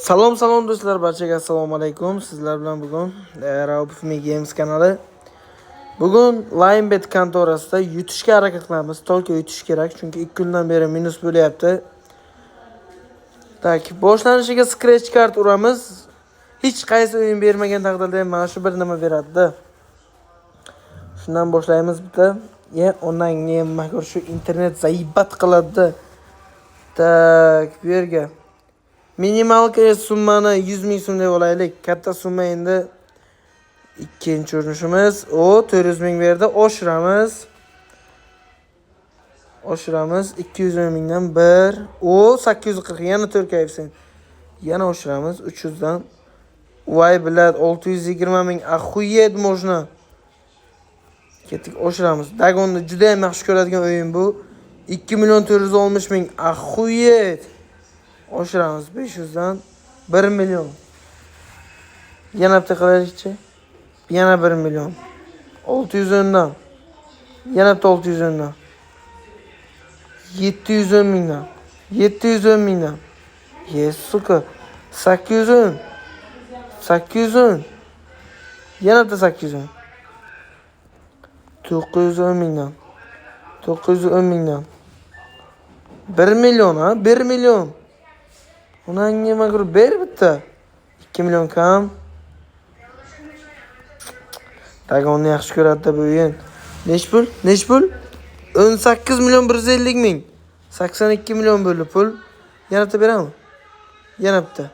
Salom do'stlar, barchaga assalomu alaykum. Sizlar bilan bugun Rauf Games kanali. Bugun Linebet kontorasida yutishga harakat qilamiz. To'g'ri yutish kerak, chunki 2 kundan beri minus bo'lyapti. Tak, boshlanishiga scratch kart uramiz. Hech qaysi o'yin bermagan taqdirda ham mana shu bir nima beradi. Shundan boshlaymiz bitta. Ondan nima ko'r shu internet zaibat qiladi. Tak, bu yerga minimal summani 100 ming so'm deb olaylik. Katta summa endi ikkinchi urinishimiz. 400 ming berdi. Oshiramiz. 200 mingdan 1. 840 yana 4 kayfsen. Yana oshiramiz 300 dan. Voy bilad 620 ming. Axuyet можно. Ketdik oshiramiz. Dagonni juda ham yaxshi ko'radigan o'yin bu. 2 million 460 ming. Axuyet. Oshiramiz 500 dan 1 million. Yana bitta qilaylikchi. Yana 1 million. 610 dan. Yana bitta 610 dan. 710 mingdan. 710 mingdan. Yes, suka. 810. 810. Yana bitta 810. 910 mingdan. 910 mingdan. 1 million ha, 1 million. Unanga mag'rur ber bitta. 2 million kam. Dagonni yaxshi ko'radi bu o'yin. Nech pul? 18 million 150 ming. 82 million bo'ldi pul. Yana bitta berami? Yana bitta.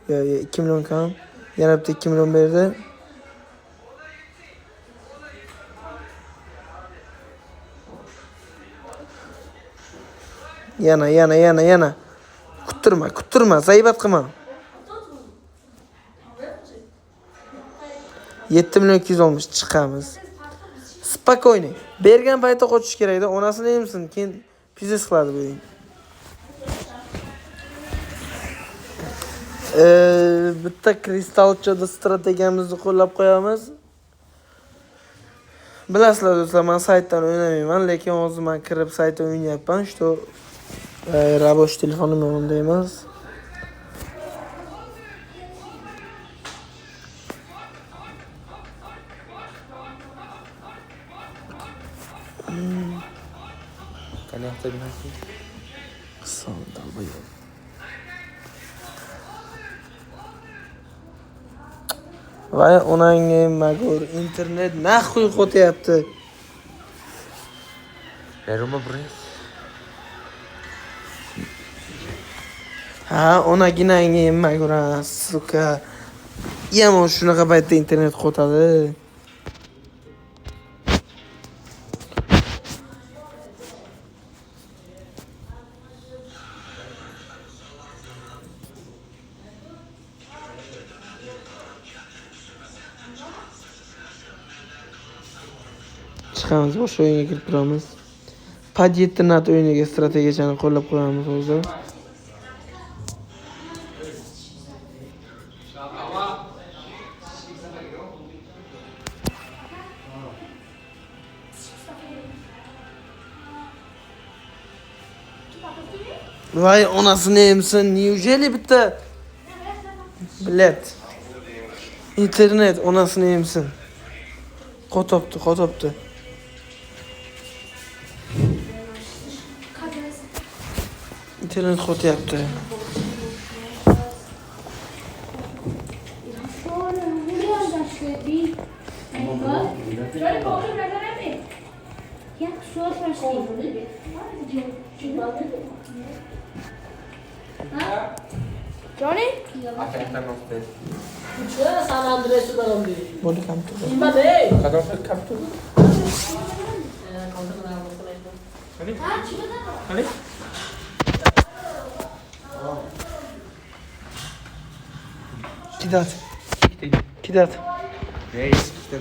Yo, 2 million kam. Yana bitta 2 million berdi. Yana. Kuttirma, zaybat qilma. 7 million 200 olmuş, chiqamiz. Spakoyni. Bergan paytda qochish kerak edi. Onasini emsin, keyin biznes qiladi bu o'yin. Bitta kristalchada strategiyamizni qo'llab qo'yamiz. Bilasizlar do'stlar, men saytdan o'ynamayman, lekin hozir men kirib saytda o'ynayapman. Что рабочий telefonim yonimda emas. Qanaqta bilasiz? Hisobda bo'y. Voy, onangga mag'rur internet naxuy qo'tyapti. Berma bres. Ha, onaginangga mag'rur, suka. Yomon shunaqa paytda internet qo'tadi. Chiqamiz, boshqa o'yinga kirib turamiz. Padyetinat o'yiniga strategiyani qo'llab qo'yamiz hozir. Voy, onasini emsin. Неужели bitta bilet. Internet onasini emsin. Qotopdi. İnternet qo'tyapti. Johnny? Aspetta, non aspetta. C'era San Andreas Barombi. Buoni campo. Ma lei? Kadar kaptı. Hani? Kidat. Reis, işte.